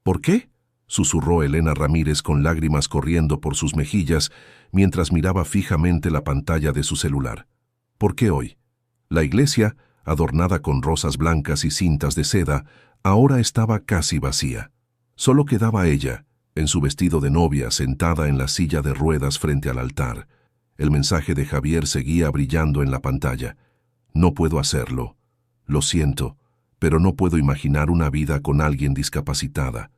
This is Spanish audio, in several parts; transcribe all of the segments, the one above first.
¿Por qué?, susurró Elena Ramírez con lágrimas corriendo por sus mejillas mientras miraba fijamente la pantalla de su celular. ¿Por qué hoy? La iglesia, adornada con rosas blancas y cintas de seda, ahora estaba casi vacía. Solo quedaba ella, en su vestido de novia, sentada en la silla de ruedas frente al altar. El mensaje de Javier seguía brillando en la pantalla. No puedo hacerlo. Lo siento, pero no puedo imaginar una vida con alguien discapacitada.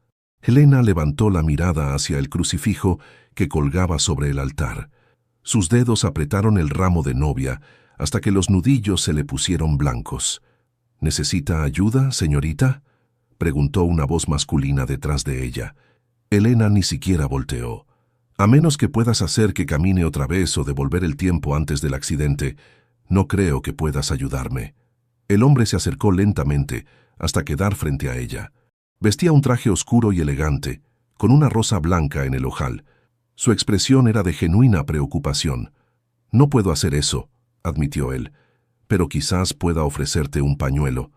Elena levantó la mirada hacia el crucifijo que colgaba sobre el altar. Sus dedos apretaron el ramo de novia hasta que los nudillos se le pusieron blancos. ¿Necesita ayuda, señorita?, preguntó una voz masculina detrás de ella. Elena ni siquiera volteó. A menos que puedas hacer que camine otra vez o devolver el tiempo antes del accidente, no creo que puedas ayudarme. El hombre se acercó lentamente hasta quedar frente a ella. Vestía un traje oscuro y elegante, con una rosa blanca en el ojal. Su expresión era de genuina preocupación. «No puedo hacer eso», admitió él, «pero quizás pueda ofrecerte un pañuelo».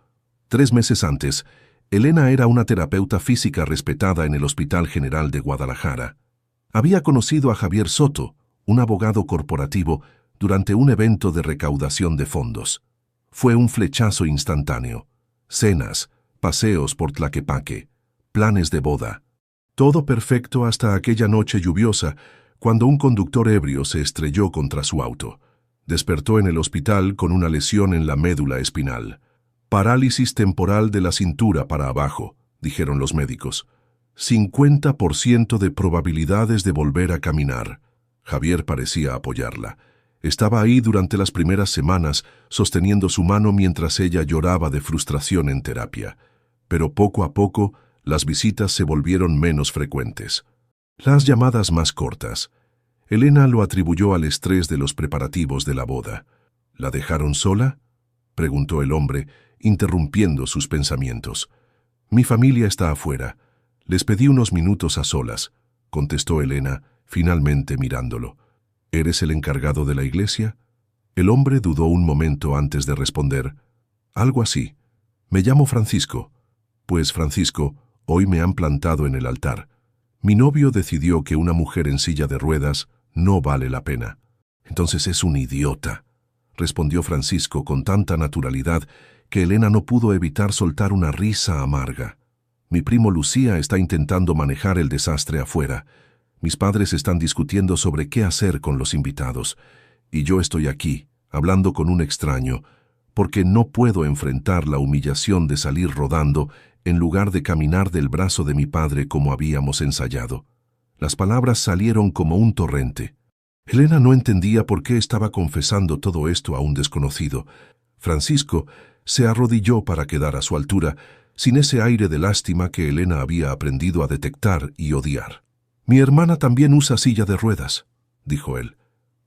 3 meses antes, Elena era una terapeuta física respetada en el Hospital General de Guadalajara. Había conocido a Javier Soto, un abogado corporativo, durante un evento de recaudación de fondos. Fue un flechazo instantáneo. Cenas, paseos por Tlaquepaque, planes de boda. Todo perfecto hasta aquella noche lluviosa, cuando un conductor ebrio se estrelló contra su auto. Despertó en el hospital con una lesión en la médula espinal. Parálisis temporal de la cintura para abajo, dijeron los médicos. 50% de probabilidades de volver a caminar. Javier parecía apoyarla. Estaba ahí durante las primeras semanas, sosteniendo su mano mientras ella lloraba de frustración en terapia. Pero poco a poco, las visitas se volvieron menos frecuentes. Las llamadas más cortas. Elena lo atribuyó al estrés de los preparativos de la boda. ¿La dejaron sola?, preguntó el hombre, interrumpiendo sus pensamientos. Mi familia está afuera. Les pedí unos minutos a solas, contestó Elena, finalmente mirándolo. ¿Eres el encargado de la iglesia? El hombre dudó un momento antes de responder. Algo así. Me llamo Francisco. Pues, Francisco, hoy me han plantado en el altar. Mi novio decidió que una mujer en silla de ruedas no vale la pena. Entonces es un idiota, respondió Francisco con tanta naturalidad que Elena no pudo evitar soltar una risa amarga. Mi primo Lucía está intentando manejar el desastre afuera. Mis padres están discutiendo sobre qué hacer con los invitados. Y yo estoy aquí, hablando con un extraño, porque no puedo enfrentar la humillación de salir rodando en lugar de caminar del brazo de mi padre como habíamos ensayado. Las palabras salieron como un torrente. Elena no entendía por qué estaba confesando todo esto a un desconocido. Francisco se arrodilló para quedar a su altura, sin ese aire de lástima que Elena había aprendido a detectar y odiar. «Mi hermana también usa silla de ruedas», dijo él.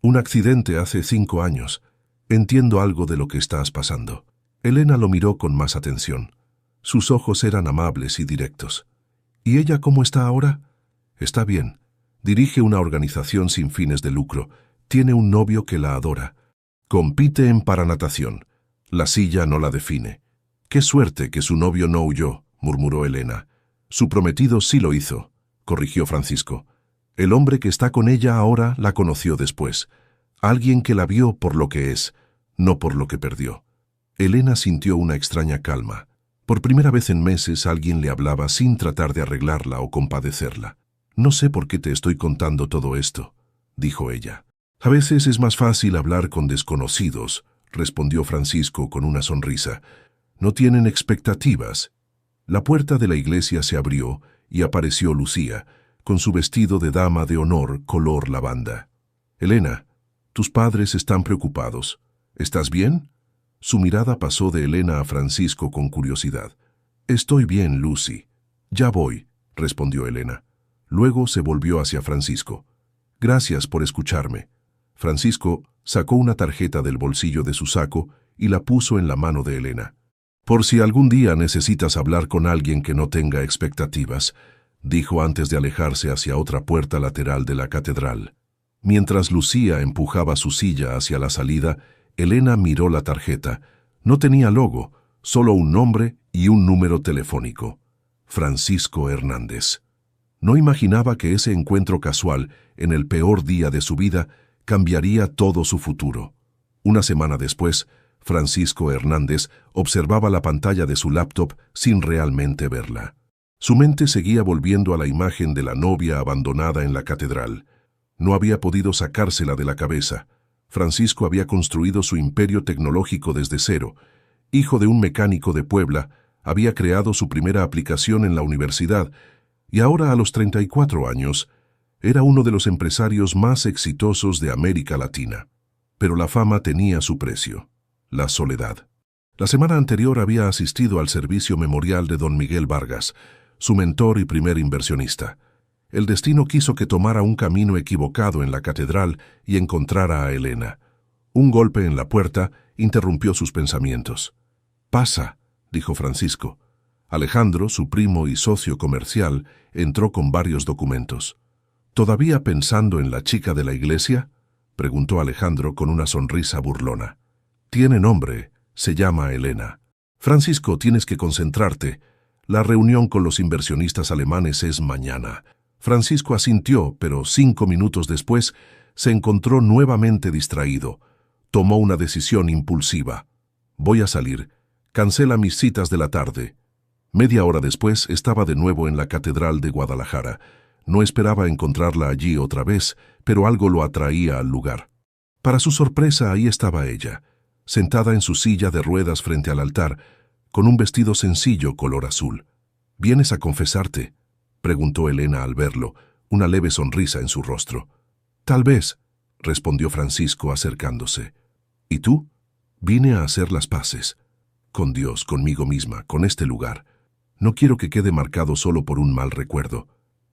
«Un accidente hace 5 años. Entiendo algo de lo que estás pasando». Elena lo miró con más atención. Sus ojos eran amables y directos. «¿Y ella cómo está ahora?» «Está bien. Dirige una organización sin fines de lucro. Tiene un novio que la adora. Compite en paranatación. La silla no la define». «Qué suerte que su novio no huyó», murmuró Elena. «Su prometido sí lo hizo», corrigió Francisco. «El hombre que está con ella ahora la conoció después. Alguien que la vio por lo que es, no por lo que perdió». Elena sintió una extraña calma. Por primera vez en meses alguien le hablaba sin tratar de arreglarla o compadecerla. «No sé por qué te estoy contando todo esto», dijo ella. «A veces es más fácil hablar con desconocidos», respondió Francisco con una sonrisa. «No tienen expectativas». La puerta de la iglesia se abrió y apareció Lucía, con su vestido de dama de honor color lavanda. «Elena, tus padres están preocupados. ¿Estás bien?» Su mirada pasó de Elena a Francisco con curiosidad. «Estoy bien, Lucy. Ya voy», respondió Elena. Luego se volvió hacia Francisco. «Gracias por escucharme». Francisco sacó una tarjeta del bolsillo de su saco y la puso en la mano de Elena. «Por si algún día necesitas hablar con alguien que no tenga expectativas», dijo antes de alejarse hacia otra puerta lateral de la catedral. Mientras Lucía empujaba su silla hacia la salida, Elena miró la tarjeta. No tenía logo, solo un nombre y un número telefónico. Francisco Hernández. No imaginaba que ese encuentro casual, en el peor día de su vida, cambiaría todo su futuro. Una semana después, Francisco Hernández observaba la pantalla de su laptop sin realmente verla. Su mente seguía volviendo a la imagen de la novia abandonada en la catedral. No había podido sacársela de la cabeza. Francisco había construido su imperio tecnológico desde cero. Hijo de un mecánico de Puebla, había creado su primera aplicación en la universidad y ahora, a los 34 años, era uno de los empresarios más exitosos de América Latina. Pero la fama tenía su precio: la soledad. La semana anterior había asistido al servicio memorial de don Miguel Vargas, su mentor y primer inversionista. El destino quiso que tomara un camino equivocado en la catedral y encontrara a Elena. Un golpe en la puerta interrumpió sus pensamientos. «Pasa», dijo Francisco. Alejandro, su primo y socio comercial, entró con varios documentos. «¿Todavía pensando en la chica de la iglesia?», preguntó Alejandro con una sonrisa burlona. «Tiene nombre, se llama Elena. Francisco, tienes que concentrarte. La reunión con los inversionistas alemanes es mañana». Francisco asintió, pero 5 minutos después se encontró nuevamente distraído. Tomó una decisión impulsiva. «Voy a salir. Cancela mis citas de la tarde». Media hora después estaba de nuevo en la Catedral de Guadalajara. No esperaba encontrarla allí otra vez, pero algo lo atraía al lugar. Para su sorpresa, ahí estaba ella, sentada en su silla de ruedas frente al altar, con un vestido sencillo color azul. «¿Vienes a confesarte?», preguntó Elena al verlo, una leve sonrisa en su rostro. «Tal vez», respondió Francisco acercándose. «¿Y tú?». «Vine a hacer las paces. Con Dios, conmigo misma, con este lugar. No quiero que quede marcado solo por un mal recuerdo».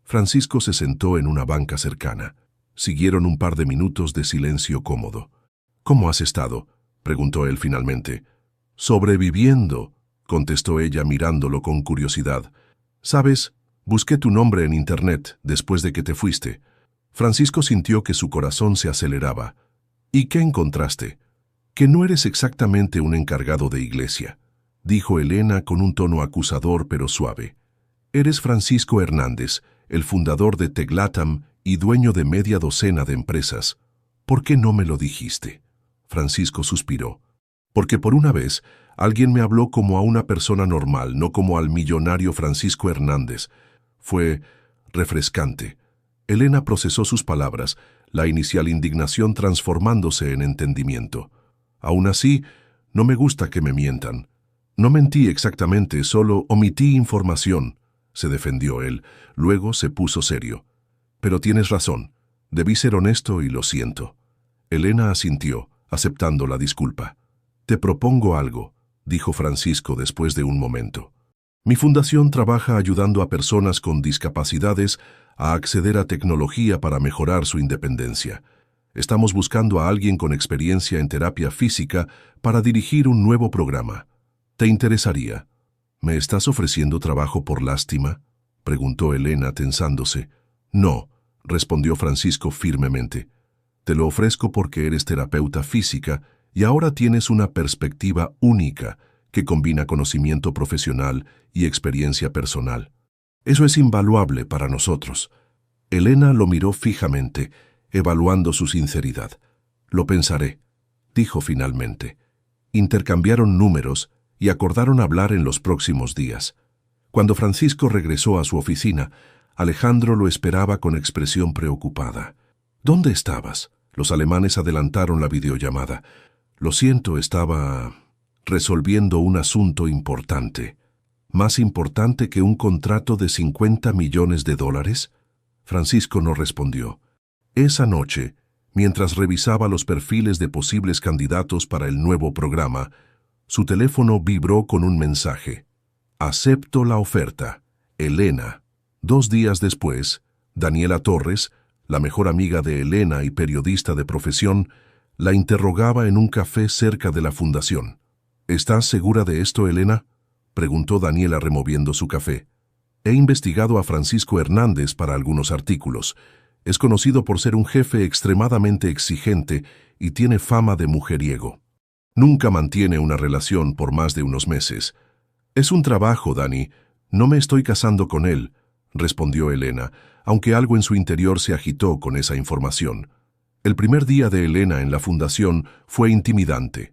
Francisco se sentó en una banca cercana. Siguieron un par de minutos de silencio cómodo. «¿Cómo has estado?», preguntó él finalmente. «Sobreviviendo», contestó ella mirándolo con curiosidad. «¿Sabes? Busqué tu nombre en internet después de que te fuiste». Francisco sintió que su corazón se aceleraba. «¿Y qué encontraste?». «Que no eres exactamente un encargado de iglesia», dijo Elena con un tono acusador pero suave. «Eres Francisco Hernández, el fundador de Teglatam y dueño de media docena de empresas. ¿Por qué no me lo dijiste?». Francisco suspiró. «Porque por una vez alguien me habló como a una persona normal, no como al millonario Francisco Hernández». Fue refrescante. Elena procesó sus palabras, la inicial indignación transformándose en entendimiento. «Aún así, no me gusta que me mientan». «No mentí exactamente, solo omití información», se defendió él. Luego se puso serio. «Pero tienes razón. Debí ser honesto y lo siento». Elena asintió, aceptando la disculpa. «Te propongo algo», dijo Francisco después de un momento. «Mi fundación trabaja ayudando a personas con discapacidades a acceder a tecnología para mejorar su independencia. Estamos buscando a alguien con experiencia en terapia física para dirigir un nuevo programa. ¿Te interesaría?». «¿Me estás ofreciendo trabajo por lástima?», preguntó Elena tensándose. «No», respondió Francisco firmemente. «Te lo ofrezco porque eres terapeuta física y ahora tienes una perspectiva única que combina conocimiento profesional y experiencia personal. Eso es invaluable para nosotros». Elena lo miró fijamente, evaluando su sinceridad. «Lo pensaré», dijo finalmente. Intercambiaron números y acordaron hablar en los próximos días. Cuando Francisco regresó a su oficina, Alejandro lo esperaba con expresión preocupada. «¿Dónde estabas?». Los alemanes adelantaron la videollamada. «Lo siento, estaba resolviendo un asunto importante». «¿Más importante que un contrato de $50 millones? Francisco no respondió. Esa noche, mientras revisaba los perfiles de posibles candidatos para el nuevo programa, su teléfono vibró con un mensaje. «Acepto la oferta. Elena». 2 días después, Daniela Torres, la mejor amiga de Elena y periodista de profesión, la interrogaba en un café cerca de la fundación. «¿Estás segura de esto, Elena?», preguntó Daniela removiendo su café. «He investigado a Francisco Hernández para algunos artículos. Es conocido por ser un jefe extremadamente exigente y tiene fama de mujeriego. Nunca mantiene una relación por más de unos meses. Es un trabajo, Dani, No me estoy casando con él, respondió Elena, aunque algo en su interior se agitó con esa información. El primer día de Elena en la fundación fue intimidante.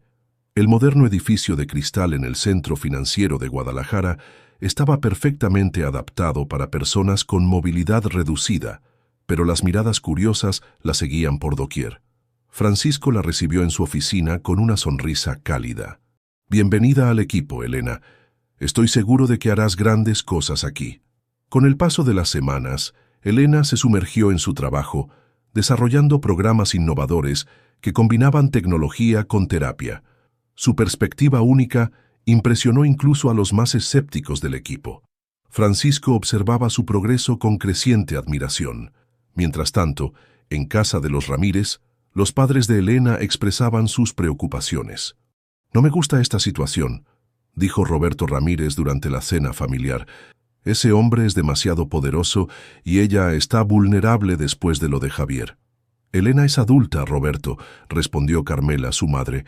El moderno edificio de cristal en el centro financiero de Guadalajara estaba perfectamente adaptado para personas con movilidad reducida, pero las miradas curiosas la seguían por doquier. Francisco la recibió en su oficina con una sonrisa cálida. Bienvenida al equipo, Elena. Estoy seguro de que harás grandes cosas aquí. Con el paso de las semanas, Elena se sumergió en su trabajo, desarrollando programas innovadores que combinaban tecnología con terapia. Su perspectiva única impresionó incluso a los más escépticos del equipo. Francisco observaba su progreso con creciente admiración. Mientras tanto, en casa de los Ramírez, los padres de Elena expresaban sus preocupaciones. «No me gusta esta situación», dijo Roberto Ramírez durante la cena familiar. «Ese hombre es demasiado poderoso y ella está vulnerable después de lo de Javier». «Elena es adulta, Roberto», respondió Carmela, su madre.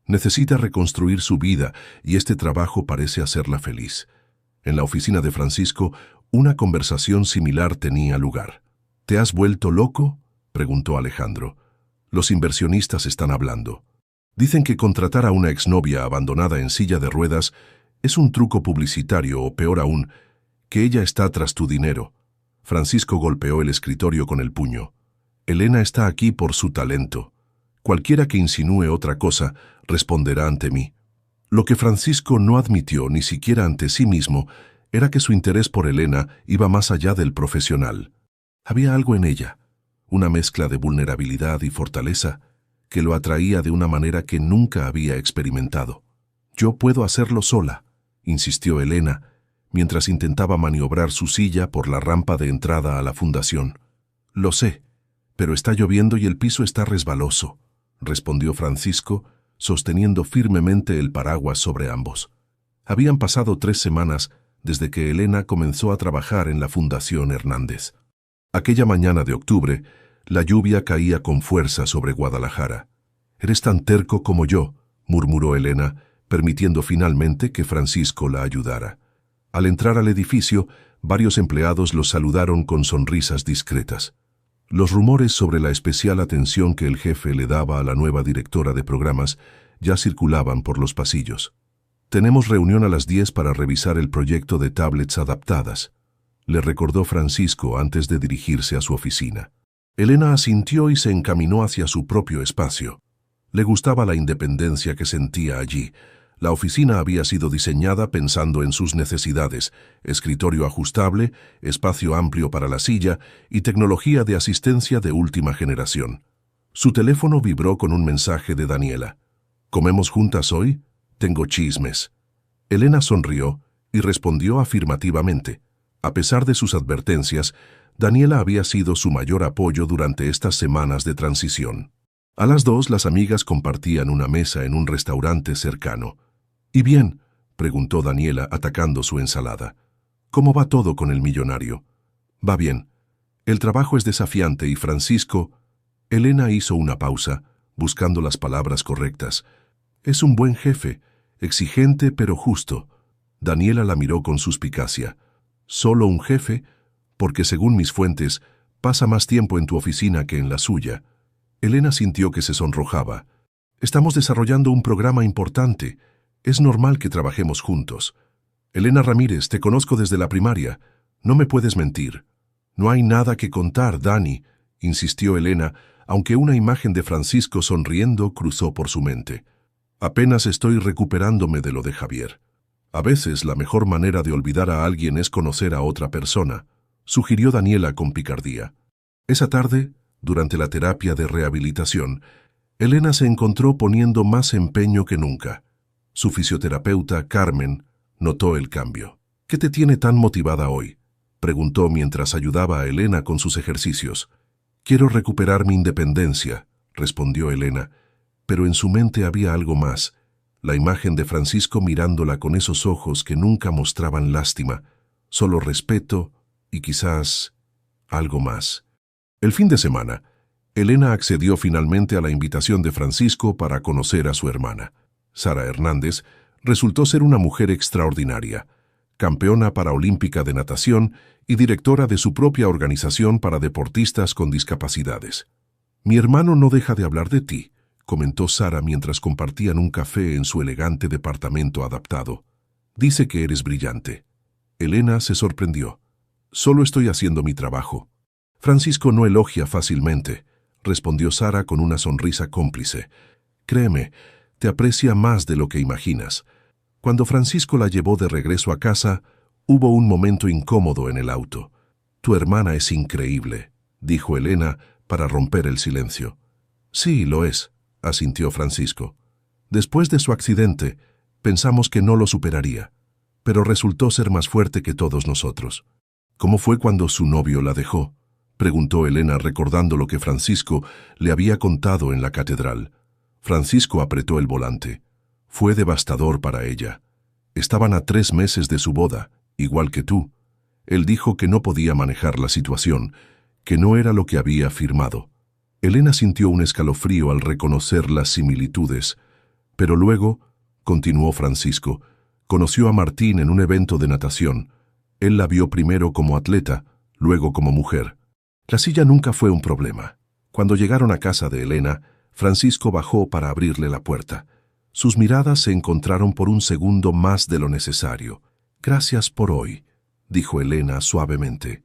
«Necesita reconstruir su vida y este trabajo parece hacerla feliz». En la oficina de Francisco, una conversación similar tenía lugar. «¿Te has vuelto loco?», preguntó Alejandro. «Los inversionistas están hablando. Dicen que contratar a una exnovia abandonada en silla de ruedas es un truco publicitario o, peor aún, que ella está tras tu dinero». Francisco golpeó el escritorio con el puño. «Elena está aquí por su talento. Cualquiera que insinúe otra cosa responderá ante mí». Lo que Francisco no admitió ni siquiera ante sí mismo era que su interés por Elena iba más allá del profesional. Había algo en ella, una mezcla de vulnerabilidad y fortaleza, que lo atraía de una manera que nunca había experimentado. «Yo puedo hacerlo sola», insistió Elena, mientras intentaba maniobrar su silla por la rampa de entrada a la fundación. «Lo sé, pero está lloviendo y el piso está resbaloso», respondió Francisco, sosteniendo firmemente el paraguas sobre ambos. Habían pasado 3 semanas desde que Elena comenzó a trabajar en la Fundación Hernández. Aquella mañana de octubre, la lluvia caía con fuerza sobre Guadalajara. «Eres tan terco como yo», murmuró Elena, permitiendo finalmente que Francisco la ayudara. Al entrar al edificio, varios empleados los saludaron con sonrisas discretas. Los rumores sobre la especial atención que el jefe le daba a la nueva directora de programas ya circulaban por los pasillos. «Tenemos reunión a las 10 para revisar el proyecto de tablets adaptadas», le recordó Francisco antes de dirigirse a su oficina. Elena asintió y se encaminó hacia su propio espacio. Le gustaba la independencia que sentía allí. La oficina había sido diseñada pensando en sus necesidades: escritorio ajustable, espacio amplio para la silla y tecnología de asistencia de última generación. Su teléfono vibró con un mensaje de Daniela. «¿Comemos juntas hoy? Tengo chismes». Elena sonrió y respondió afirmativamente. A pesar de sus advertencias, Daniela había sido su mayor apoyo durante estas semanas de transición. A las 2 las amigas compartían una mesa en un restaurante cercano. «¿Y bien?», preguntó Daniela atacando su ensalada. «¿Cómo va todo con el millonario?». «Va bien. El trabajo es desafiante y Francisco…». Elena hizo una pausa, buscando las palabras correctas. «Es un buen jefe, exigente pero justo». Daniela la miró con suspicacia. «¿Solo un jefe? Porque según mis fuentes, pasa más tiempo en tu oficina que en la suya». Elena sintió que se sonrojaba. «Estamos desarrollando un programa importante. Es normal que trabajemos juntos. Elena Ramírez, te conozco desde la primaria. No me puedes mentir». «No hay nada que contar, Dani», insistió Elena, aunque una imagen de Francisco sonriendo cruzó por su mente. «Apenas estoy recuperándome de lo de Javier. A veces la mejor manera de olvidar a alguien es conocer a otra persona», sugirió Daniela con picardía. Esa tarde, durante la terapia de rehabilitación, Elena se encontró poniendo más empeño que nunca. Su fisioterapeuta, Carmen, notó el cambio. «¿Qué te tiene tan motivada hoy?», preguntó mientras ayudaba a Elena con sus ejercicios. «Quiero recuperar mi independencia», respondió Elena, pero en su mente había algo más, la imagen de Francisco mirándola con esos ojos que nunca mostraban lástima, solo respeto y quizás algo más. El fin de semana, Elena accedió finalmente a la invitación de Francisco para conocer a su hermana. Sara Hernández resultó ser una mujer extraordinaria. campeona paraolímpica de natación y directora de su propia organización para deportistas con discapacidades. «Mi hermano no deja de hablar de ti», comentó Sara mientras compartían un café en su elegante departamento adaptado. «Dice que eres brillante». Elena se sorprendió. «Solo estoy haciendo mi trabajo». «Francisco no elogia fácilmente», respondió Sara con una sonrisa cómplice. «Créeme, te aprecia más de lo que imaginas». Cuando Francisco la llevó de regreso a casa, hubo un momento incómodo en el auto. «Tu hermana es increíble», dijo Elena para romper el silencio. «Sí, lo es», asintió Francisco. «Después de su accidente, pensamos que no lo superaría, pero resultó ser más fuerte que todos nosotros». «¿Cómo fue cuando su novio la dejó?», preguntó Elena recordando lo que Francisco le había contado en la catedral. Francisco apretó el volante. Fue devastador para ella. Estaban a 3 meses de su boda, igual que tú. Él dijo que no podía manejar la situación, que no era lo que había afirmado. Elena sintió un escalofrío al reconocer las similitudes, pero luego, continuó Francisco, conoció a Martín en un evento de natación. Él la vio primero como atleta, luego como mujer. La silla nunca fue un problema. Cuando llegaron a casa de Elena, Francisco bajó para abrirle la puerta. Sus miradas se encontraron por un segundo más de lo necesario. «Gracias por hoy», dijo Elena suavemente.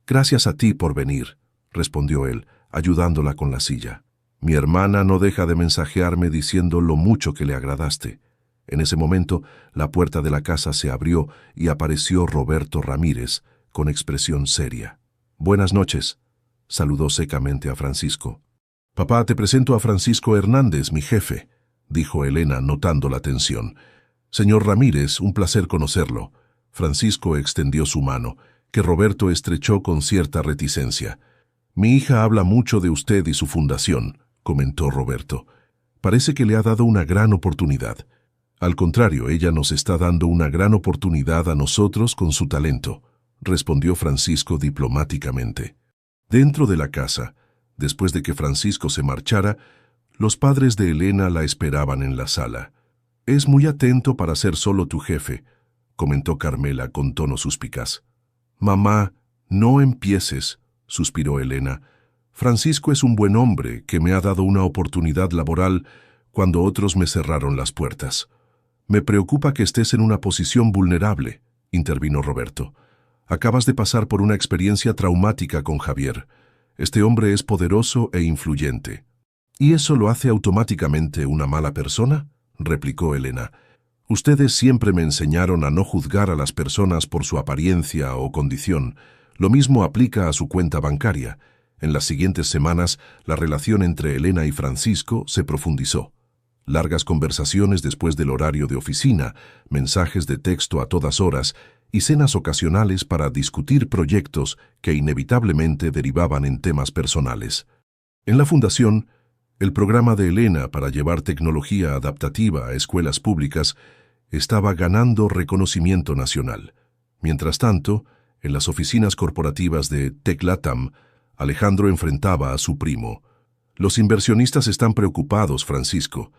«Gracias a ti por venir», respondió él, ayudándola con la silla. «Mi hermana no deja de mensajearme diciendo lo mucho que le agradaste». En ese momento, la puerta de la casa se abrió y apareció Roberto Ramírez, con expresión seria. «Buenas noches», saludó secamente a Francisco. «Papá, te presento a Francisco Hernández, mi jefe», dijo Elena notando la tensión. «Señor Ramírez, un placer conocerlo». Francisco extendió su mano, que Roberto estrechó con cierta reticencia. «Mi hija habla mucho de usted y su fundación», comentó Roberto. «Parece que le ha dado una gran oportunidad». «Al contrario, ella nos está dando una gran oportunidad a nosotros con su talento», respondió Francisco diplomáticamente. Dentro de la casa, después de que Francisco se marchara, los padres de Elena la esperaban en la sala. «Es muy atento para ser solo tu jefe», comentó Carmela con tono suspicaz. «Mamá, no empieces», suspiró Elena. «Francisco es un buen hombre que me ha dado una oportunidad laboral cuando otros me cerraron las puertas». «Me preocupa que estés en una posición vulnerable», intervino Roberto. «Acabas de pasar por una experiencia traumática con Javier. Este hombre es poderoso e influyente». «¿Y eso lo hace automáticamente una mala persona?», replicó Elena. «Ustedes siempre me enseñaron a no juzgar a las personas por su apariencia o condición. Lo mismo aplica a su cuenta bancaria». En las siguientes semanas, la relación entre Elena y Francisco se profundizó. Largas conversaciones después del horario de oficina, mensajes de texto a todas horas y cenas ocasionales para discutir proyectos que inevitablemente derivaban en temas personales. En la fundación, el programa de Elena para llevar tecnología adaptativa a escuelas públicas estaba ganando reconocimiento nacional. Mientras tanto, en las oficinas corporativas de Teclatam, Alejandro enfrentaba a su primo. «Los inversionistas están preocupados, Francisco.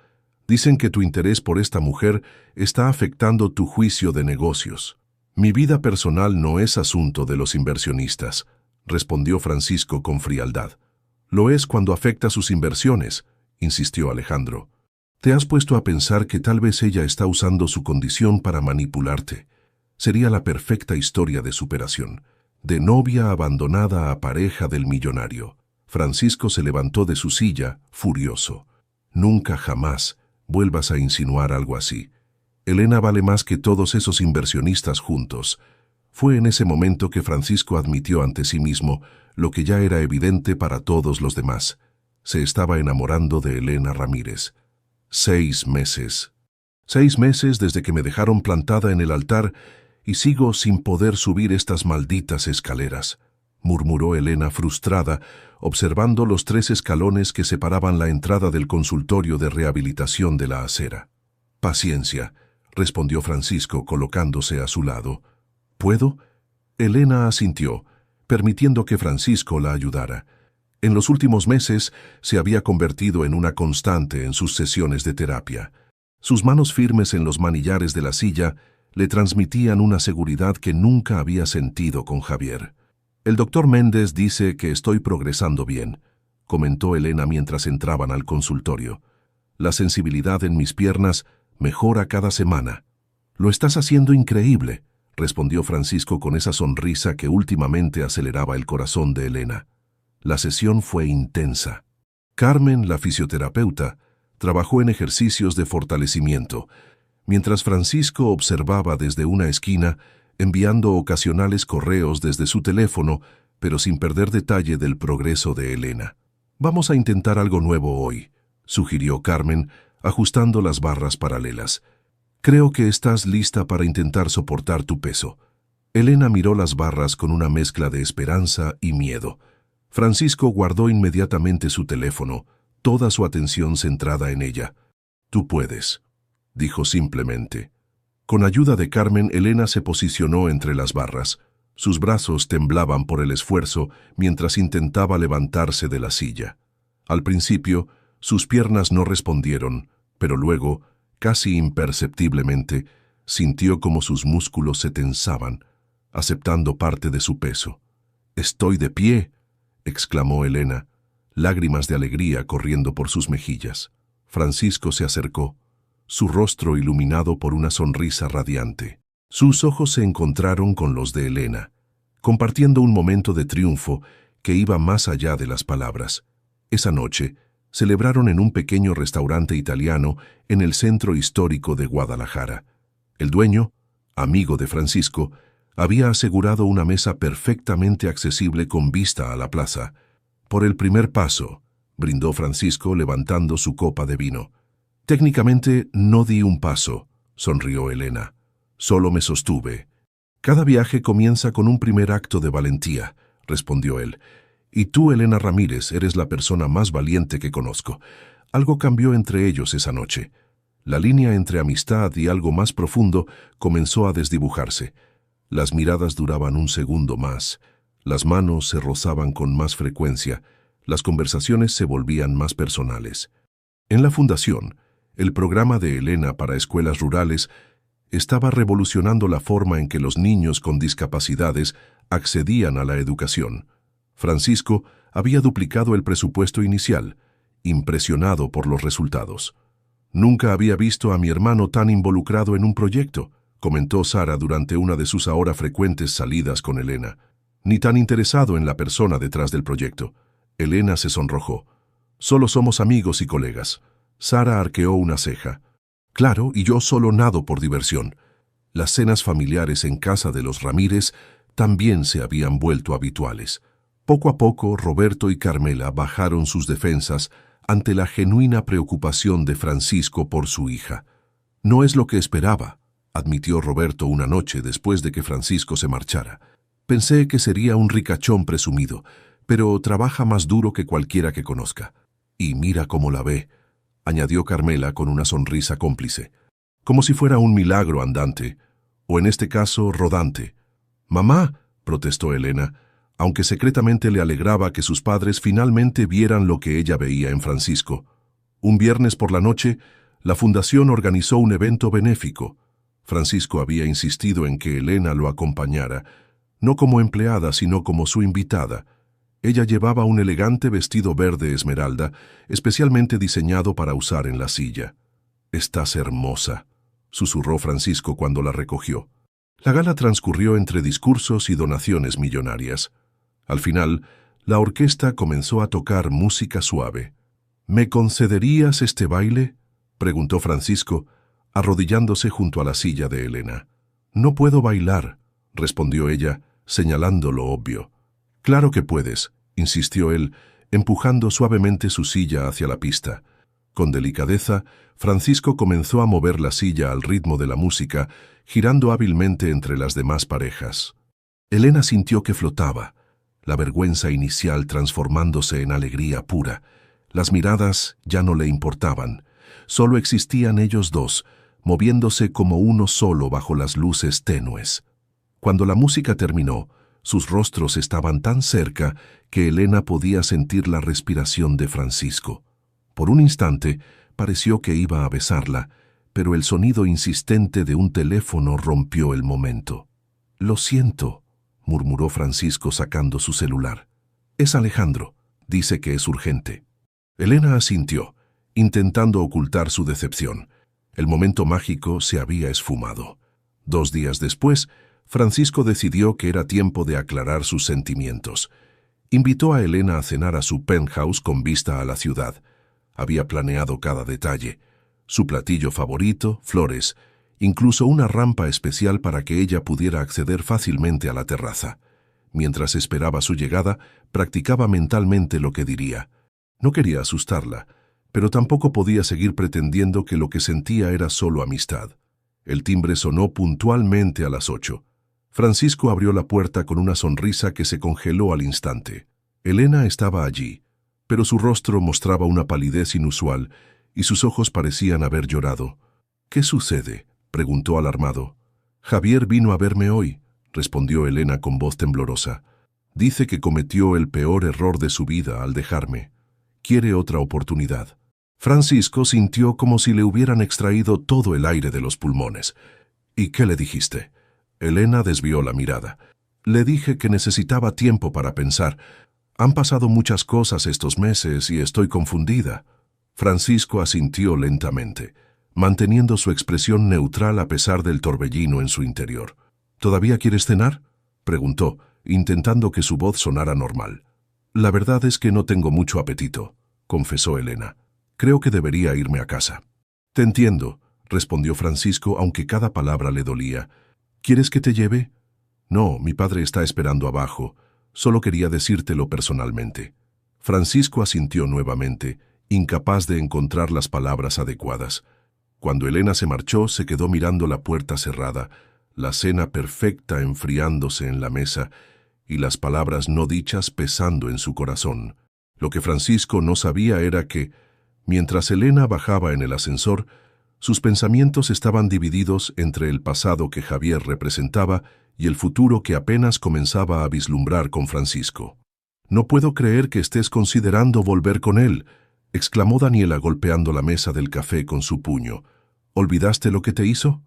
Dicen que tu interés por esta mujer está afectando tu juicio de negocios». «Mi vida personal no es asunto de los inversionistas», respondió Francisco con frialdad. «Lo es cuando afecta sus inversiones», insistió Alejandro. «¿Te has puesto a pensar que tal vez ella está usando su condición para manipularte? Sería la perfecta historia de superación. De novia abandonada a pareja del millonario». Francisco se levantó de su silla, furioso. «Nunca jamás vuelvas a insinuar algo así. Elena vale más que todos esos inversionistas juntos». Fue en ese momento que Francisco admitió ante sí mismo lo que ya era evidente para todos los demás. Se estaba enamorando de Elena Ramírez. 6 meses. 6 meses desde que me dejaron plantada en el altar y sigo sin poder subir estas malditas escaleras, murmuró Elena frustrada, observando los 3 escalones que separaban la entrada del consultorio de rehabilitación de la acera. «Paciencia», respondió Francisco colocándose a su lado. «¿Puedo?». Elena asintió, permitiendo que Francisco la ayudara. En los últimos meses se había convertido en una constante en sus sesiones de terapia. Sus manos firmes en los manillares de la silla le transmitían una seguridad que nunca había sentido con Javier. «El doctor Méndez dice que estoy progresando bien», comentó Elena mientras entraban al consultorio. «La sensibilidad en mis piernas mejora cada semana». «Lo estás haciendo increíble», respondió Francisco con esa sonrisa que últimamente aceleraba el corazón de Elena. La sesión fue intensa. Carmen, la fisioterapeuta, trabajó en ejercicios de fortalecimiento, mientras Francisco observaba desde una esquina, enviando ocasionales correos desde su teléfono, pero sin perder detalle del progreso de Elena. «Vamos a intentar algo nuevo hoy», sugirió Carmen, ajustando las barras paralelas. «Creo que estás lista para intentar soportar tu peso». Elena miró las barras con una mezcla de esperanza y miedo. Francisco guardó inmediatamente su teléfono, toda su atención centrada en ella. «Tú puedes», dijo simplemente. Con ayuda de Carmen, Elena se posicionó entre las barras. Sus brazos temblaban por el esfuerzo mientras intentaba levantarse de la silla. Al principio, sus piernas no respondieron, pero luego, casi imperceptiblemente, sintió como sus músculos se tensaban, aceptando parte de su peso. «Estoy de pie», exclamó Elena, lágrimas de alegría corriendo por sus mejillas. Francisco se acercó, su rostro iluminado por una sonrisa radiante. Sus ojos se encontraron con los de Elena, compartiendo un momento de triunfo que iba más allá de las palabras. Esa noche, celebraron en un pequeño restaurante italiano en el centro histórico de Guadalajara. El dueño, amigo de Francisco, había asegurado una mesa perfectamente accesible con vista a la plaza. «Por el primer paso», brindó Francisco levantando su copa de vino. «Técnicamente no di un paso», sonrió Elena. «Solo me sostuve». «Cada viaje comienza con un primer acto de valentía», respondió él. «Y tú, Elena Ramírez, eres la persona más valiente que conozco». Algo cambió entre ellos esa noche. La línea entre amistad y algo más profundo comenzó a desdibujarse. Las miradas duraban un segundo más. Las manos se rozaban con más frecuencia. Las conversaciones se volvían más personales. En la fundación, el programa de Elena para escuelas rurales estaba revolucionando la forma en que los niños con discapacidades accedían a la educación. Francisco había duplicado el presupuesto inicial, impresionado por los resultados. «Nunca había visto a mi hermano tan involucrado en un proyecto», comentó Sara durante una de sus ahora frecuentes salidas con Elena. «Ni tan interesado en la persona detrás del proyecto». Elena se sonrojó. «Solo somos amigos y colegas». Sara arqueó una ceja. «Claro, y yo solo nado por diversión». Las cenas familiares en casa de los Ramírez también se habían vuelto habituales. Poco a poco, Roberto y Carmela bajaron sus defensas ante la genuina preocupación de Francisco por su hija. «No es lo que esperaba», admitió Roberto una noche después de que Francisco se marchara. «Pensé que sería un ricachón presumido, pero trabaja más duro que cualquiera que conozca. Y mira cómo la ve», añadió Carmela con una sonrisa cómplice. «Como si fuera un milagro andante, o en este caso rodante». «Mamá», protestó Elena, aunque secretamente le alegraba que sus padres finalmente vieran lo que ella veía en Francisco. Un viernes por la noche, la fundación organizó un evento benéfico. Francisco había insistido en que Elena lo acompañara, no como empleada, sino como su invitada. Ella llevaba un elegante vestido verde esmeralda, especialmente diseñado para usar en la silla. «Estás hermosa», susurró Francisco cuando la recogió. La gala transcurrió entre discursos y donaciones millonarias. Al final, la orquesta comenzó a tocar música suave. «¿Me concederías este baile?», preguntó Francisco, arrodillándose junto a la silla de Elena. «No puedo bailar», respondió ella, señalando lo obvio. «Claro que puedes», insistió él, empujando suavemente su silla hacia la pista. Con delicadeza, Francisco comenzó a mover la silla al ritmo de la música, girando hábilmente entre las demás parejas. Elena sintió que flotaba, la vergüenza inicial transformándose en alegría pura. Las miradas ya no le importaban. Solo existían ellos dos, moviéndose como uno solo bajo las luces tenues. Cuando la música terminó, sus rostros estaban tan cerca que Elena podía sentir la respiración de Francisco. Por un instante, pareció que iba a besarla, pero el sonido insistente de un teléfono rompió el momento. «Lo siento», murmuró Francisco sacando su celular. «Es Alejandro. Dice que es urgente». Elena asintió, intentando ocultar su decepción. El momento mágico se había esfumado. 2 días después, Francisco decidió que era tiempo de aclarar sus sentimientos. Invitó a Elena a cenar a su penthouse con vista a la ciudad. Había planeado cada detalle. Su platillo favorito, flores, incluso una rampa especial para que ella pudiera acceder fácilmente a la terraza. Mientras esperaba su llegada, practicaba mentalmente lo que diría. No quería asustarla, pero tampoco podía seguir pretendiendo que lo que sentía era solo amistad. El timbre sonó puntualmente a las 8. Francisco abrió la puerta con una sonrisa que se congeló al instante. Elena estaba allí, pero su rostro mostraba una palidez inusual y sus ojos parecían haber llorado. «¿Qué sucede?», preguntó alarmado. «Javier vino a verme hoy», respondió Elena con voz temblorosa. «Dice que cometió el peor error de su vida al dejarme. Quiere otra oportunidad». Francisco sintió como si le hubieran extraído todo el aire de los pulmones. «¿Y qué le dijiste?». Elena desvió la mirada. «Le dije que necesitaba tiempo para pensar. Han pasado muchas cosas estos meses y estoy confundida». Francisco asintió lentamente, manteniendo su expresión neutral a pesar del torbellino en su interior. «¿Todavía quieres cenar?», preguntó, intentando que su voz sonara normal. «La verdad es que no tengo mucho apetito», confesó Elena. «Creo que debería irme a casa». «Te entiendo», respondió Francisco, aunque cada palabra le dolía. «¿Quieres que te lleve?». «No, mi padre está esperando abajo. Solo quería decírtelo personalmente». Francisco asintió nuevamente, incapaz de encontrar las palabras adecuadas. Cuando Elena se marchó, se quedó mirando la puerta cerrada, la cena perfecta enfriándose en la mesa y las palabras no dichas pesando en su corazón. Lo que Francisco no sabía era que, mientras Elena bajaba en el ascensor, sus pensamientos estaban divididos entre el pasado que Javier representaba y el futuro que apenas comenzaba a vislumbrar con Francisco. «No puedo creer que estés considerando volver con él», exclamó Daniela golpeando la mesa del café con su puño. «¿Olvidaste lo que te hizo?».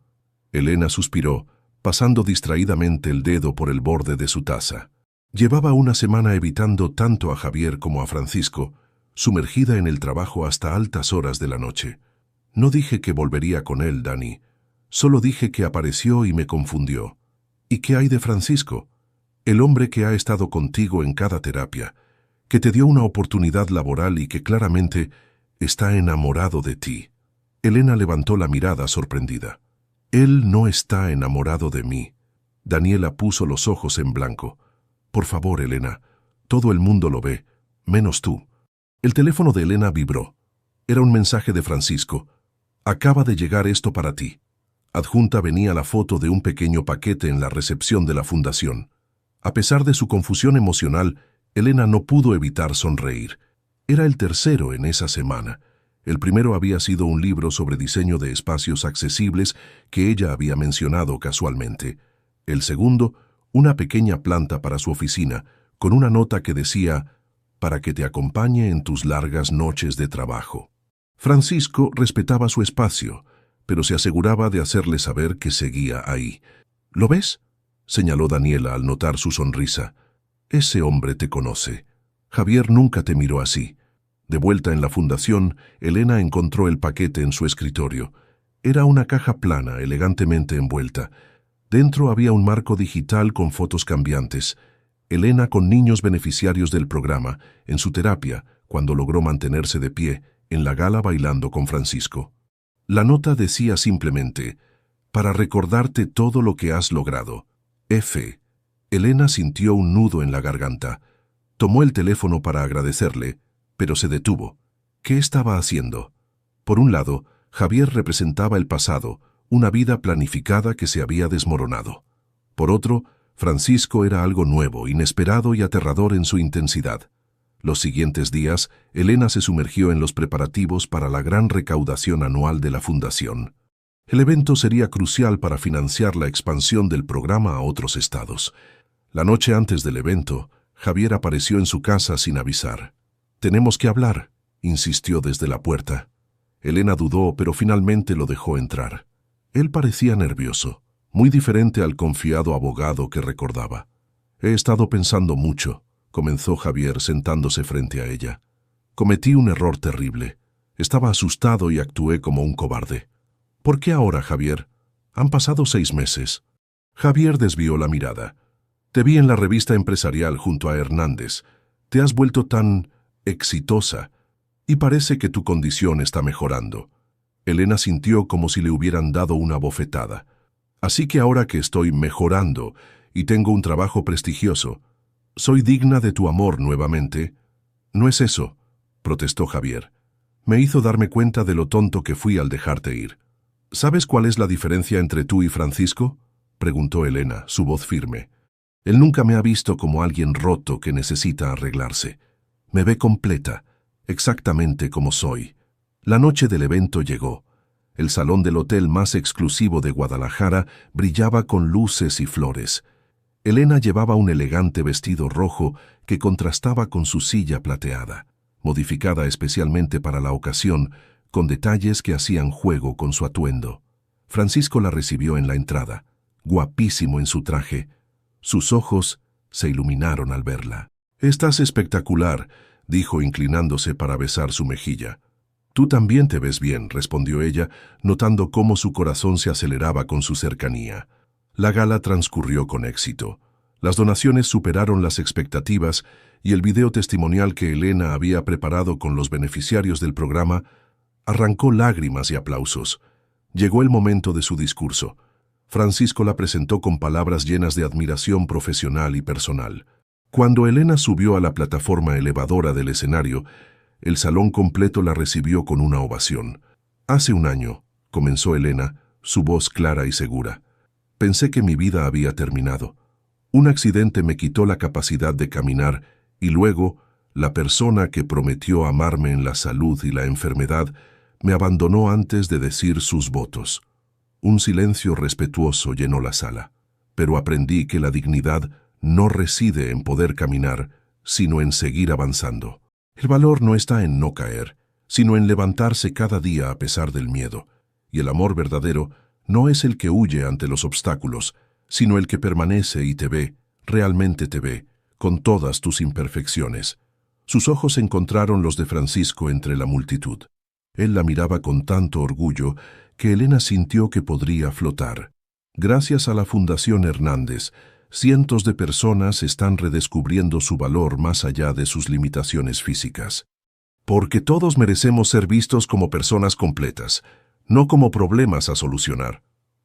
Elena suspiró, pasando distraídamente el dedo por el borde de su taza. Llevaba una semana evitando tanto a Javier como a Francisco, sumergida en el trabajo hasta altas horas de la noche. «No dije que volvería con él, Dani. Solo dije que apareció y me confundió». «¿Y qué hay de Francisco? El hombre que ha estado contigo en cada terapia, que te dio una oportunidad laboral y que claramente está enamorado de ti». Elena levantó la mirada sorprendida. «Él no está enamorado de mí». Daniela puso los ojos en blanco. «Por favor, Elena, todo el mundo lo ve, menos tú». El teléfono de Elena vibró. Era un mensaje de Francisco. «Acaba de llegar esto para ti». Adjunta venía la foto de un pequeño paquete en la recepción de la fundación. A pesar de su confusión emocional, Elena no pudo evitar sonreír. Era el tercero en esa semana. El primero había sido un libro sobre diseño de espacios accesibles que ella había mencionado casualmente. El segundo, una pequeña planta para su oficina, con una nota que decía: «Para que te acompañe en tus largas noches de trabajo». Francisco respetaba su espacio, pero se aseguraba de hacerle saber que seguía ahí. «¿Lo ves?», señaló Daniela al notar su sonrisa. «Ese hombre te conoce. Javier nunca te miró así». De vuelta en la fundación, Elena encontró el paquete en su escritorio. Era una caja plana, elegantemente envuelta. Dentro había un marco digital con fotos cambiantes. Elena con niños beneficiarios del programa, en su terapia, cuando logró mantenerse de pie, en la gala bailando con Francisco. La nota decía simplemente: «Para recordarte todo lo que has logrado. F». Elena sintió un nudo en la garganta. Tomó el teléfono para agradecerle, pero se detuvo. ¿Qué estaba haciendo? Por un lado, Javier representaba el pasado, una vida planificada que se había desmoronado. Por otro, Francisco era algo nuevo, inesperado y aterrador en su intensidad. Los siguientes días, Elena se sumergió en los preparativos para la gran recaudación anual de la fundación. El evento sería crucial para financiar la expansión del programa a otros estados. La noche antes del evento, Javier apareció en su casa sin avisar. «Tenemos que hablar», insistió desde la puerta. Elena dudó, pero finalmente lo dejó entrar. Él parecía nervioso, muy diferente al confiado abogado que recordaba. «He estado pensando mucho», comenzó Javier sentándose frente a ella. «Cometí un error terrible. Estaba asustado y actué como un cobarde». «¿Por qué ahora, Javier? Han pasado 6 meses». Javier desvió la mirada. «Te vi en la revista empresarial junto a Hernández. Te has vuelto tan exitosa y parece que tu condición está mejorando». Elena sintió como si le hubieran dado una bofetada. «Así que ahora que estoy mejorando y tengo un trabajo prestigioso, ¿soy digna de tu amor nuevamente?» «No es eso», protestó Javier. «Me hizo darme cuenta de lo tonto que fui al dejarte ir». «¿Sabes cuál es la diferencia entre tú y Francisco?», preguntó Elena, su voz firme. «Él nunca me ha visto como alguien roto que necesita arreglarse. Me ve completa, exactamente como soy». La noche del evento llegó. El salón del hotel más exclusivo de Guadalajara brillaba con luces y flores. Elena llevaba un elegante vestido rojo que contrastaba con su silla plateada, modificada especialmente para la ocasión, con detalles que hacían juego con su atuendo. Francisco la recibió en la entrada, guapísimo en su traje. Sus ojos se iluminaron al verla. «Estás espectacular», dijo inclinándose para besar su mejilla. «Tú también te ves bien», respondió ella, notando cómo su corazón se aceleraba con su cercanía. La gala transcurrió con éxito. Las donaciones superaron las expectativas y el video testimonial que Elena había preparado con los beneficiarios del programa arrancó lágrimas y aplausos. Llegó el momento de su discurso. Francisco la presentó con palabras llenas de admiración profesional y personal. Cuando Elena subió a la plataforma elevadora del escenario, el salón completo la recibió con una ovación. «Hace un año», comenzó Elena, su voz clara y segura, «pensé que mi vida había terminado. Un accidente me quitó la capacidad de caminar y luego, la persona que prometió amarme en la salud y la enfermedad me abandonó antes de decir sus votos». Un silencio respetuoso llenó la sala, pero aprendí que la dignidad no reside en poder caminar, sino en seguir avanzando. El valor no está en no caer, sino en levantarse cada día a pesar del miedo. Y el amor verdadero no es el que huye ante los obstáculos, sino el que permanece y te ve, realmente te ve, con todas tus imperfecciones. Sus ojos encontraron los de Francisco entre la multitud. Él la miraba con tanto orgullo que Elena sintió que podría flotar. Gracias a la Fundación Hernández, cientos de personas están redescubriendo su valor más allá de sus limitaciones físicas. Porque todos merecemos ser vistos como personas completas, no como problemas a solucionar.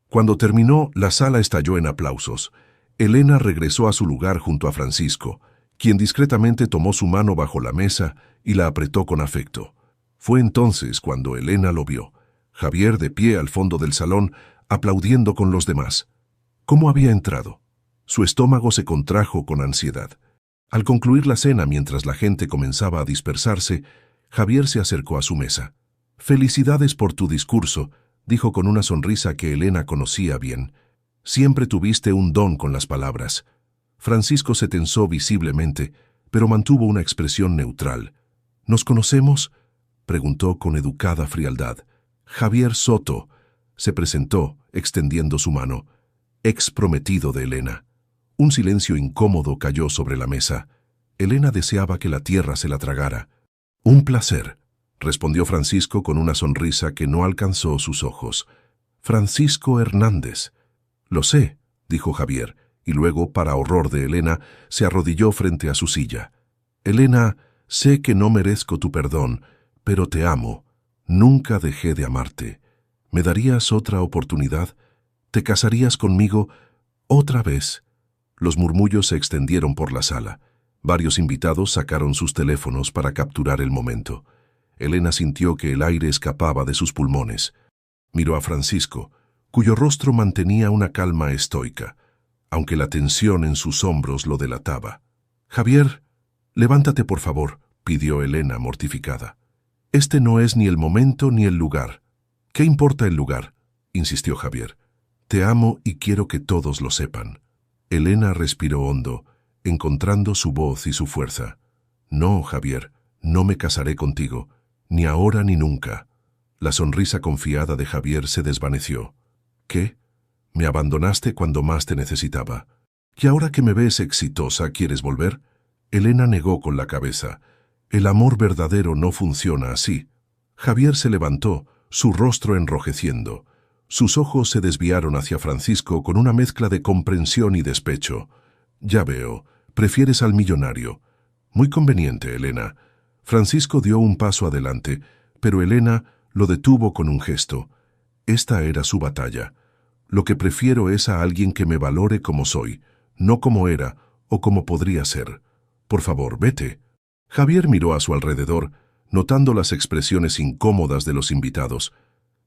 Cuando terminó, la sala estalló en aplausos. Elena regresó a su lugar junto a Francisco, quien discretamente tomó su mano bajo la mesa y la apretó con afecto. Fue entonces cuando Elena lo vio, Javier de pie al fondo del salón, aplaudiendo con los demás. ¿Cómo había entrado? Su estómago se contrajo con ansiedad. Al concluir la cena, mientras la gente comenzaba a dispersarse, Javier se acercó a su mesa. «Felicidades por tu discurso», dijo con una sonrisa que Elena conocía bien. «Siempre tuviste un don con las palabras». Francisco se tensó visiblemente, pero mantuvo una expresión neutral. «¿Nos conocemos?», preguntó con educada frialdad. «Javier Soto», se presentó, extendiendo su mano. «Ex prometido de Elena». Un silencio incómodo cayó sobre la mesa. Elena deseaba que la tierra se la tragara. «Un placer», respondió Francisco con una sonrisa que no alcanzó sus ojos. «Francisco Hernández». «Lo sé», dijo Javier, y luego, para horror de Elena, se arrodilló frente a su silla. «Elena, sé que no merezco tu perdón, pero te amo. Nunca dejé de amarte. ¿Me darías otra oportunidad? ¿Te casarías conmigo otra vez?» Los murmullos se extendieron por la sala. Varios invitados sacaron sus teléfonos para capturar el momento. Elena sintió que el aire escapaba de sus pulmones. Miró a Francisco, cuyo rostro mantenía una calma estoica, aunque la tensión en sus hombros lo delataba. «Javier, levántate por favor», pidió Elena mortificada. «Este no es ni el momento ni el lugar». «¿Qué importa el lugar?», insistió Javier. «Te amo y quiero que todos lo sepan». Elena respiró hondo, encontrando su voz y su fuerza. «No, Javier, no me casaré contigo, ni ahora ni nunca». La sonrisa confiada de Javier se desvaneció. ¿Qué? Me abandonaste cuando más te necesitaba. ¿Y ahora que me ves exitosa, quieres volver? Elena negó con la cabeza. El amor verdadero no funciona así. Javier se levantó, su rostro enrojeciendo. Sus ojos se desviaron hacia Francisco con una mezcla de comprensión y despecho. Ya veo, prefieres al millonario. Muy conveniente, Elena. Francisco dio un paso adelante, pero Elena lo detuvo con un gesto. Esta era su batalla. Lo que prefiero es a alguien que me valore como soy, no como era o como podría ser. Por favor, vete. Javier miró a su alrededor, notando las expresiones incómodas de los invitados.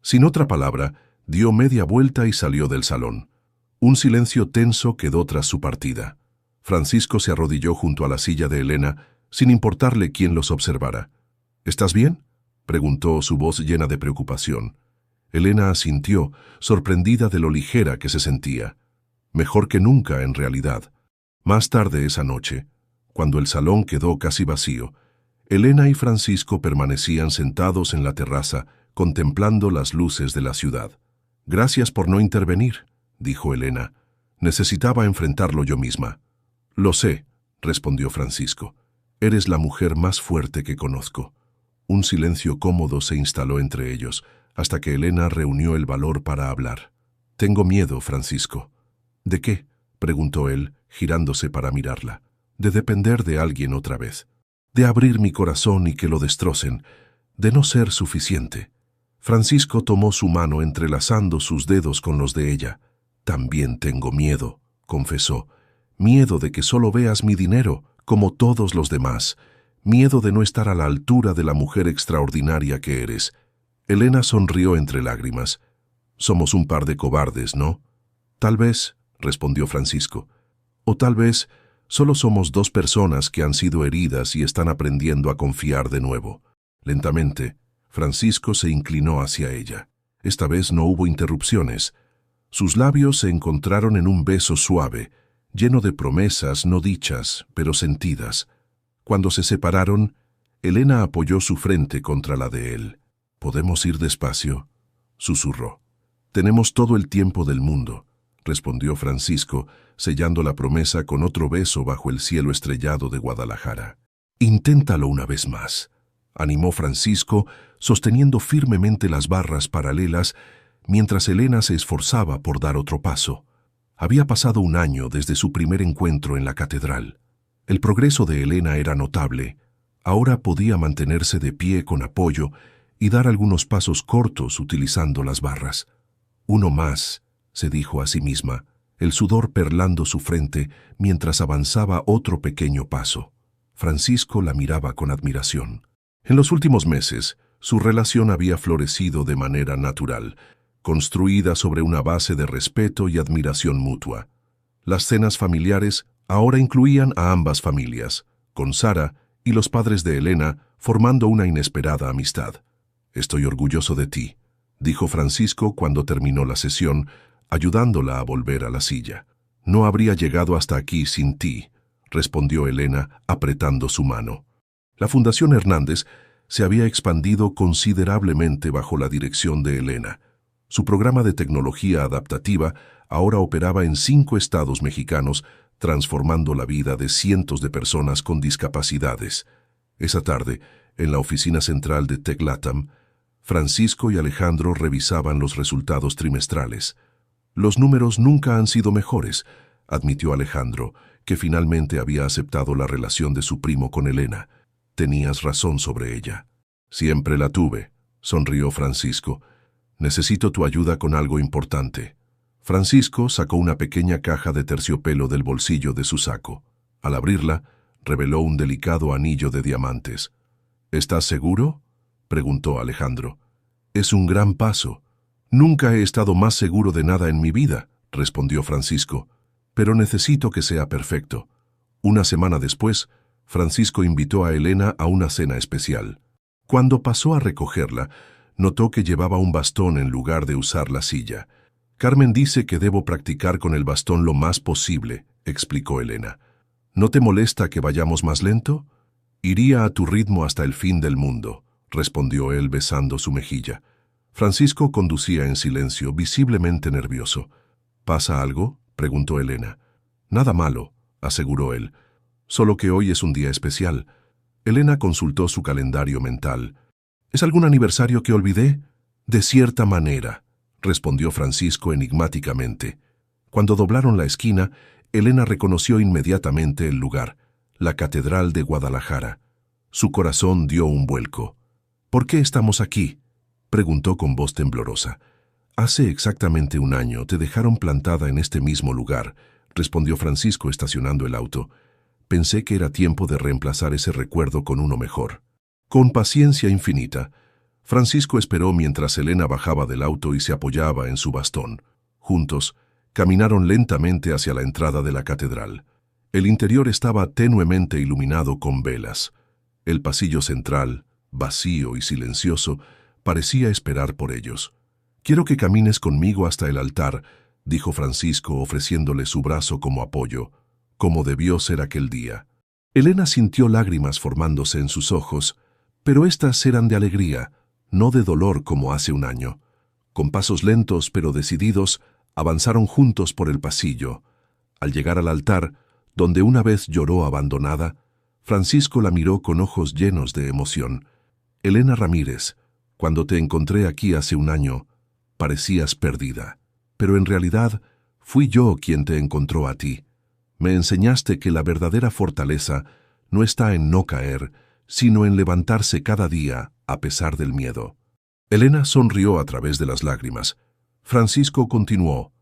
Sin otra palabra, dio media vuelta y salió del salón. Un silencio tenso quedó tras su partida. Francisco se arrodilló junto a la silla de Elena, sin importarle quién los observara. ¿Estás bien?, preguntó, su voz llena de preocupación. Elena asintió, sorprendida de lo ligera que se sentía. Mejor que nunca, en realidad. Más tarde esa noche, cuando el salón quedó casi vacío, Elena y Francisco permanecían sentados en la terraza, contemplando las luces de la ciudad. «Gracias por no intervenir», dijo Elena. «Necesitaba enfrentarlo yo misma». «Lo sé», respondió Francisco. «Eres la mujer más fuerte que conozco». Un silencio cómodo se instaló entre ellos, hasta que Elena reunió el valor para hablar. «Tengo miedo, Francisco». «¿De qué?», preguntó él, girándose para mirarla. «De depender de alguien otra vez. De abrir mi corazón y que lo destrocen. De no ser suficiente». Francisco tomó su mano entrelazando sus dedos con los de ella. «También tengo miedo», confesó. «Miedo de que solo veas mi dinero, como todos los demás. Miedo de no estar a la altura de la mujer extraordinaria que eres». Elena sonrió entre lágrimas. «Somos un par de cobardes, ¿no?» «Tal vez», respondió Francisco. «O tal vez solo somos dos personas que han sido heridas y están aprendiendo a confiar de nuevo». Lentamente, Francisco se inclinó hacia ella. Esta vez no hubo interrupciones. Sus labios se encontraron en un beso suave, lleno de promesas no dichas, pero sentidas. Cuando se separaron, Elena apoyó su frente contra la de él. «¿Podemos ir despacio?», susurró. «Tenemos todo el tiempo del mundo», respondió Francisco, sellando la promesa con otro beso bajo el cielo estrellado de Guadalajara. «Inténtalo una vez más», animó Francisco, sosteniendo firmemente las barras paralelas, mientras Elena se esforzaba por dar otro paso. Había pasado un año desde su primer encuentro en la catedral. El progreso de Elena era notable. Ahora podía mantenerse de pie con apoyo y dar algunos pasos cortos utilizando las barras. «Uno más», se dijo a sí misma, el sudor perlando su frente mientras avanzaba otro pequeño paso. Francisco la miraba con admiración. En los últimos meses, su relación había florecido de manera natural, construida sobre una base de respeto y admiración mutua. Las cenas familiares ahora incluían a ambas familias, con Sara y los padres de Elena formando una inesperada amistad. «Estoy orgulloso de ti», dijo Francisco cuando terminó la sesión, ayudándola a volver a la silla. «No habría llegado hasta aquí sin ti», respondió Elena, apretando su mano. La Fundación Hernández se había expandido considerablemente bajo la dirección de Elena. Su programa de tecnología adaptativa ahora operaba en 5 estados mexicanos, transformando la vida de cientos de personas con discapacidades. Esa tarde, en la oficina central de TecLatam, Francisco y Alejandro revisaban los resultados trimestrales. «Los números nunca han sido mejores», admitió Alejandro, que finalmente había aceptado la relación de su primo con Elena. «Tenías razón sobre ella». «Siempre la tuve», sonrió Francisco. «Necesito tu ayuda con algo importante». Francisco sacó una pequeña caja de terciopelo del bolsillo de su saco. Al abrirla, reveló un delicado anillo de diamantes. «¿Estás seguro?», preguntó Alejandro. «Es un gran paso». «Nunca he estado más seguro de nada en mi vida», respondió Francisco. «Pero necesito que sea perfecto». Una semana después, Francisco invitó a Elena a una cena especial. Cuando pasó a recogerla, notó que llevaba un bastón en lugar de usar la silla. «Carmen dice que debo practicar con el bastón lo más posible», explicó Elena. «¿No te molesta que vayamos más lento?» «Iría a tu ritmo hasta el fin del mundo», respondió él besando su mejilla. Francisco conducía en silencio, visiblemente nervioso. ¿Pasa algo?, preguntó Elena. Nada malo, aseguró él. Solo que hoy es un día especial. Elena consultó su calendario mental. ¿Es algún aniversario que olvidé? De cierta manera, respondió Francisco enigmáticamente. Cuando doblaron la esquina, Elena reconoció inmediatamente el lugar, la Catedral de Guadalajara. Su corazón dio un vuelco. ¿Por qué estamos aquí?, preguntó con voz temblorosa. Hace exactamente un año te dejaron plantada en este mismo lugar, respondió Francisco estacionando el auto. Pensé que era tiempo de reemplazar ese recuerdo con uno mejor. Con paciencia infinita, Francisco esperó mientras Elena bajaba del auto y se apoyaba en su bastón. Juntos, caminaron lentamente hacia la entrada de la catedral. El interior estaba tenuemente iluminado con velas. El pasillo central, vacío y silencioso, parecía esperar por ellos. «Quiero que camines conmigo hasta el altar», dijo Francisco ofreciéndole su brazo como apoyo, como debió ser aquel día. Elena sintió lágrimas formándose en sus ojos, pero éstas eran de alegría, no de dolor como hace un año. Con pasos lentos pero decididos, avanzaron juntos por el pasillo. Al llegar al altar, donde una vez lloró abandonada, Francisco la miró con ojos llenos de emoción. «Elena Ramírez, cuando te encontré aquí hace un año, parecías perdida, pero en realidad fui yo quien te encontró a ti. Me enseñaste que la verdadera fortaleza no está en no caer, sino en levantarse cada día a pesar del miedo». Elena sonrió a través de las lágrimas. Francisco continuó: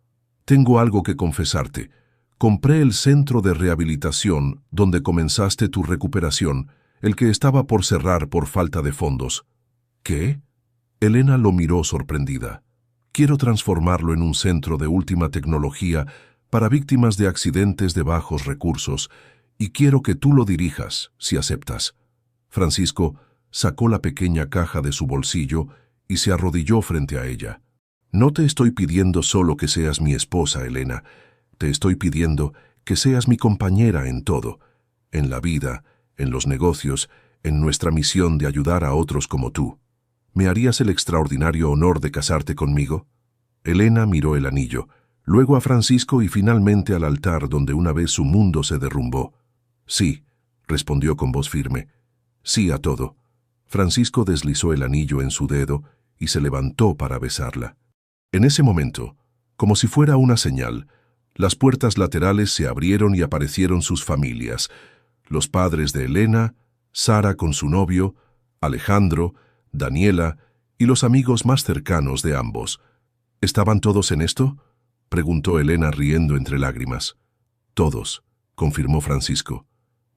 «Tengo algo que confesarte. Compré el centro de rehabilitación donde comenzaste tu recuperación, el que estaba por cerrar por falta de fondos». «¿Qué?». Elena lo miró sorprendida. «Quiero transformarlo en un centro de última tecnología para víctimas de accidentes de bajos recursos, y quiero que tú lo dirijas, si aceptas». Francisco sacó la pequeña caja de su bolsillo y se arrodilló frente a ella. «No te estoy pidiendo solo que seas mi esposa, Elena. Te estoy pidiendo que seas mi compañera en todo, en la vida, en los negocios, en nuestra misión de ayudar a otros como tú. ¿Me harías el extraordinario honor de casarte conmigo?». Elena miró el anillo, luego a Francisco y finalmente al altar donde una vez su mundo se derrumbó. «Sí», respondió con voz firme. «Sí a todo». Francisco deslizó el anillo en su dedo y se levantó para besarla. En ese momento, como si fuera una señal, las puertas laterales se abrieron y aparecieron sus familias, los padres de Elena, Sara con su novio, Alejandro, Daniela y los amigos más cercanos de ambos. «¿Estaban todos en esto?», preguntó Elena riendo entre lágrimas. «Todos», confirmó Francisco.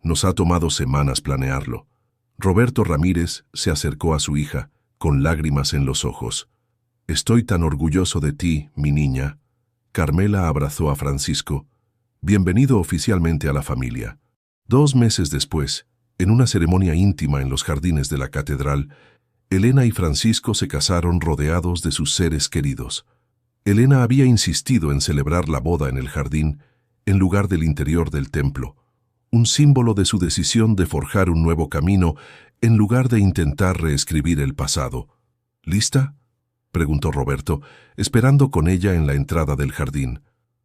«Nos ha tomado semanas planearlo». Roberto Ramírez se acercó a su hija, con lágrimas en los ojos. «Estoy tan orgulloso de ti, mi niña». Carmela abrazó a Francisco. «Bienvenido oficialmente a la familia». 2 meses después, en una ceremonia íntima en los jardines de la catedral, Elena y Francisco se casaron rodeados de sus seres queridos. Elena había insistido en celebrar la boda en el jardín, en lugar del interior del templo, un símbolo de su decisión de forjar un nuevo camino en lugar de intentar reescribir el pasado. «¿Lista?», preguntó Roberto, esperando con ella en la entrada del jardín.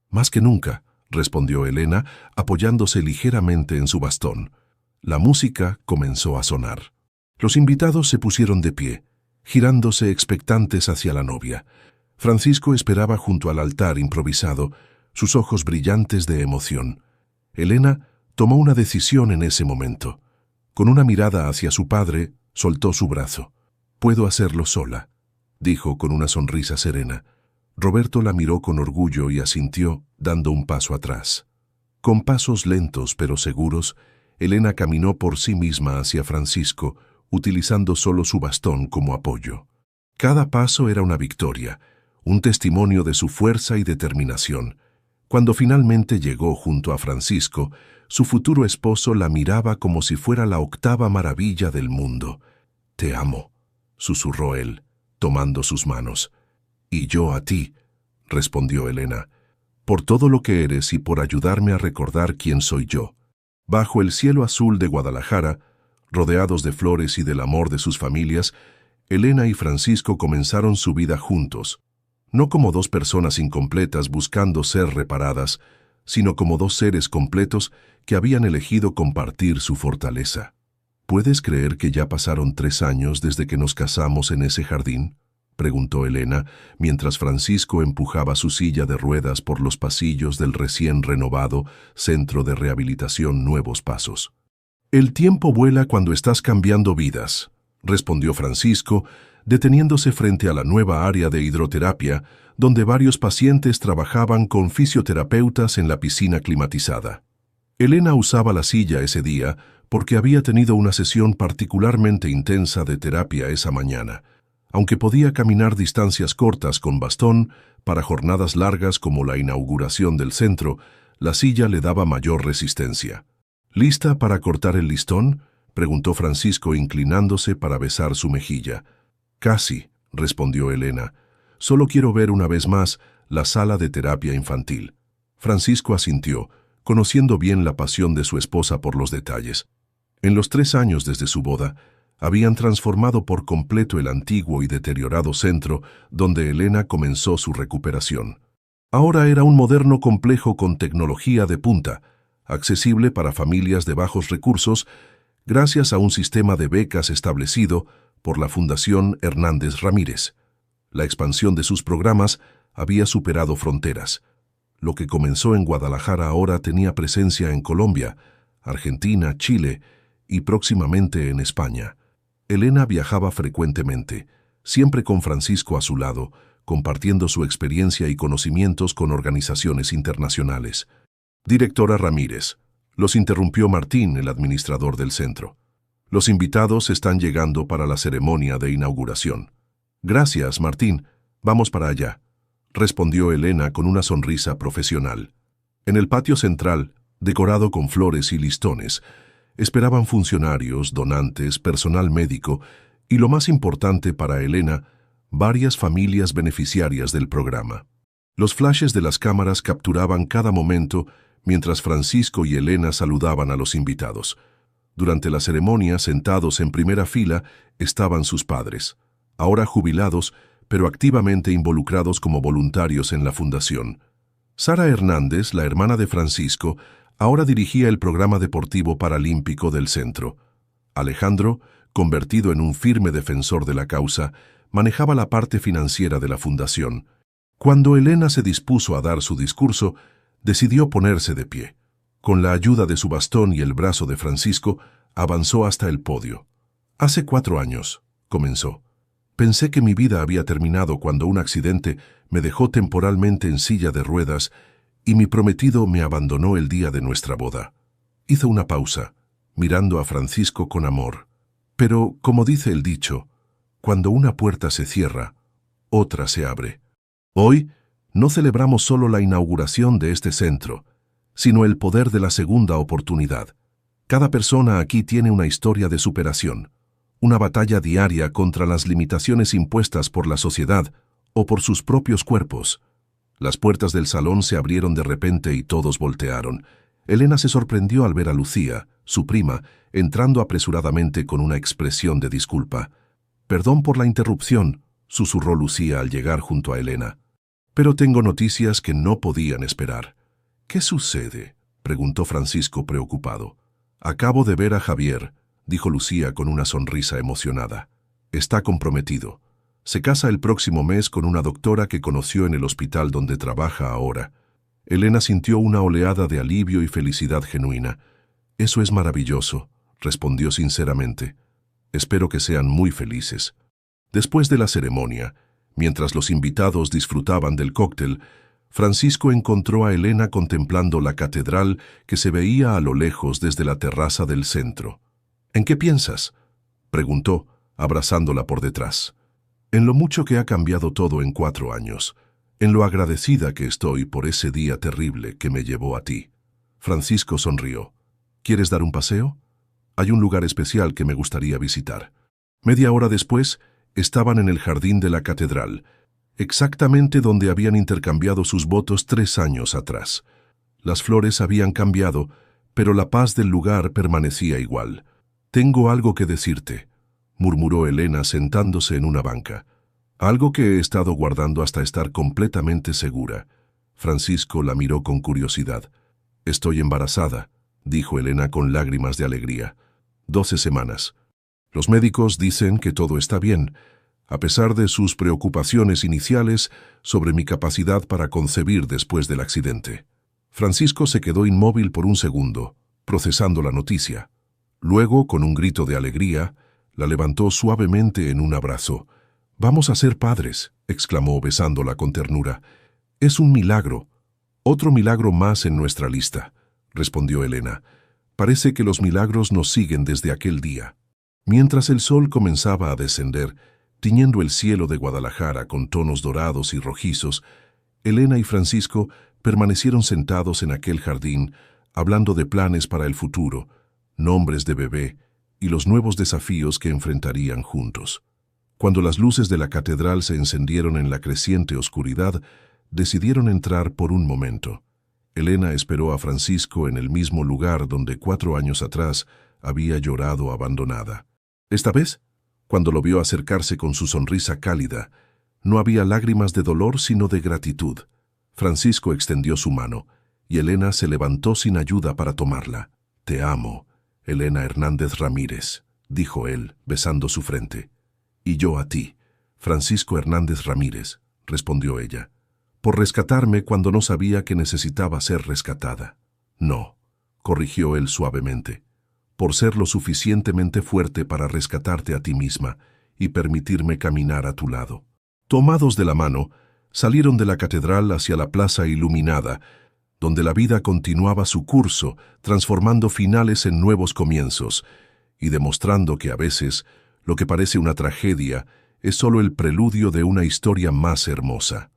«Más que nunca», respondió Elena, apoyándose ligeramente en su bastón. La música comenzó a sonar. Los invitados se pusieron de pie, girándose expectantes hacia la novia. Francisco esperaba junto al altar improvisado, sus ojos brillantes de emoción. Elena tomó una decisión en ese momento. Con una mirada hacia su padre, soltó su brazo. «Puedo hacerlo sola», dijo con una sonrisa serena. Roberto la miró con orgullo y asintió, dando un paso atrás. Con pasos lentos pero seguros, Elena caminó por sí misma hacia Francisco, utilizando solo su bastón como apoyo. Cada paso era una victoria, un testimonio de su fuerza y determinación. Cuando finalmente llegó junto a Francisco, su futuro esposo la miraba como si fuera la 8ª maravilla del mundo. «Te amo», susurró él, tomando sus manos. «Y yo a ti», respondió Elena, «por todo lo que eres y por ayudarme a recordar quién soy yo». Bajo el cielo azul de Guadalajara, rodeados de flores y del amor de sus familias, Elena y Francisco comenzaron su vida juntos, no como dos personas incompletas buscando ser reparadas, sino como dos seres completos que habían elegido compartir su fortaleza. ¿Puedes creer que ya pasaron 3 años desde que nos casamos en ese jardín?, preguntó Elena, mientras Francisco empujaba su silla de ruedas por los pasillos del recién renovado Centro de Rehabilitación Nuevos Pasos. «El tiempo vuela cuando estás cambiando vidas», respondió Francisco, deteniéndose frente a la nueva área de hidroterapia, donde varios pacientes trabajaban con fisioterapeutas en la piscina climatizada. Elena usaba la silla ese día porque había tenido una sesión particularmente intensa de terapia esa mañana. Aunque podía caminar distancias cortas con bastón, para jornadas largas como la inauguración del centro, la silla le daba mayor resistencia. «¿Lista para cortar el listón?», preguntó Francisco inclinándose para besar su mejilla. «Casi», respondió Elena. «Solo quiero ver una vez más la sala de terapia infantil». Francisco asintió, conociendo bien la pasión de su esposa por los detalles. En los 3 años desde su boda, habían transformado por completo el antiguo y deteriorado centro donde Elena comenzó su recuperación. Ahora era un moderno complejo con tecnología de punta, accesible para familias de bajos recursos, gracias a un sistema de becas establecido por la Fundación Hernández Ramírez. La expansión de sus programas había superado fronteras. Lo que comenzó en Guadalajara ahora tenía presencia en Colombia, Argentina, Chile y próximamente en España. Elena viajaba frecuentemente, siempre con Francisco a su lado, compartiendo su experiencia y conocimientos con organizaciones internacionales. «Directora Ramírez», los interrumpió Martín, el administrador del centro. «Los invitados están llegando para la ceremonia de inauguración». «Gracias, Martín. Vamos para allá», respondió Elena con una sonrisa profesional. En el patio central, decorado con flores y listones, esperaban funcionarios, donantes, personal médico y, lo más importante para Elena, varias familias beneficiarias del programa. Los flashes de las cámaras capturaban cada momento mientras Francisco y Elena saludaban a los invitados. Durante la ceremonia, sentados en primera fila, estaban sus padres, ahora jubilados, pero activamente involucrados como voluntarios en la fundación. Sara Hernández, la hermana de Francisco, ahora dirigía el programa deportivo paralímpico del centro. Alejandro, convertido en un firme defensor de la causa, manejaba la parte financiera de la fundación. Cuando Elena se dispuso a dar su discurso, decidió ponerse de pie. Con la ayuda de su bastón y el brazo de Francisco, avanzó hasta el podio. «Hace 4 años», comenzó. «Pensé que mi vida había terminado cuando un accidente me dejó temporalmente en silla de ruedas y mi prometido me abandonó el día de nuestra boda». Hizo una pausa, mirando a Francisco con amor. «Pero, como dice el dicho, cuando una puerta se cierra, otra se abre. Hoy no celebramos solo la inauguración de este centro, sino el poder de la segunda oportunidad. Cada persona aquí tiene una historia de superación, una batalla diaria contra las limitaciones impuestas por la sociedad o por sus propios cuerpos». Las puertas del salón se abrieron de repente y todos voltearon. Elena se sorprendió al ver a Lucía, su prima, entrando apresuradamente con una expresión de disculpa. «Perdón por la interrupción», susurró Lucía al llegar junto a Elena. «Pero tengo noticias que no podían esperar». «¿Qué sucede?», preguntó Francisco preocupado. «Acabo de ver a Javier», dijo Lucía con una sonrisa emocionada. «Está comprometido. Se casa el próximo mes con una doctora que conoció en el hospital donde trabaja ahora». Elena sintió una oleada de alivio y felicidad genuina. «Eso es maravilloso», respondió sinceramente. «Espero que sean muy felices». Después de la ceremonia, mientras los invitados disfrutaban del cóctel, Francisco encontró a Elena contemplando la catedral que se veía a lo lejos desde la terraza del centro. «¿En qué piensas?», preguntó, abrazándola por detrás. «En lo mucho que ha cambiado todo en 4 años, en lo agradecida que estoy por ese día terrible que me llevó a ti». Francisco sonrió. «¿Quieres dar un paseo? Hay un lugar especial que me gustaría visitar». Media hora después, estaban en el jardín de la catedral, exactamente donde habían intercambiado sus votos 3 años atrás. Las flores habían cambiado, pero la paz del lugar permanecía igual. «Tengo algo que decirte. murmuró Elena sentándose en una banca. Algo que he estado guardando hasta estar completamente segura. Francisco la miró con curiosidad. Estoy embarazada, dijo Elena con lágrimas de alegría. 12 semanas. Los médicos dicen que todo está bien, a pesar de sus preocupaciones iniciales sobre mi capacidad para concebir después del accidente. Francisco se quedó inmóvil por un segundo, procesando la noticia. Luego, con un grito de alegría, la levantó suavemente en un abrazo. «Vamos a ser padres», exclamó besándola con ternura. «Es un milagro. Otro milagro más en nuestra lista», respondió Elena. «Parece que los milagros nos siguen desde aquel día». Mientras el sol comenzaba a descender, tiñendo el cielo de Guadalajara con tonos dorados y rojizos, Elena y Francisco permanecieron sentados en aquel jardín, hablando de planes para el futuro, nombres de bebé y los nuevos desafíos que enfrentarían juntos. Cuando las luces de la catedral se encendieron en la creciente oscuridad, decidieron entrar por un momento. Elena esperó a Francisco en el mismo lugar donde 4 años atrás había llorado abandonada. Esta vez, cuando lo vio acercarse con su sonrisa cálida, no había lágrimas de dolor sino de gratitud. Francisco extendió su mano, y Elena se levantó sin ayuda para tomarla. «Te amo, Elena Hernández Ramírez», dijo él, besando su frente. «Y yo a ti, Francisco Hernández Ramírez», respondió ella, «por rescatarme cuando no sabía que necesitaba ser rescatada». «No», corrigió él suavemente, «por ser lo suficientemente fuerte para rescatarte a ti misma y permitirme caminar a tu lado». Tomados de la mano, salieron de la catedral hacia la plaza iluminada, donde la vida continuaba su curso, transformando finales en nuevos comienzos, y demostrando que a veces lo que parece una tragedia es solo el preludio de una historia más hermosa.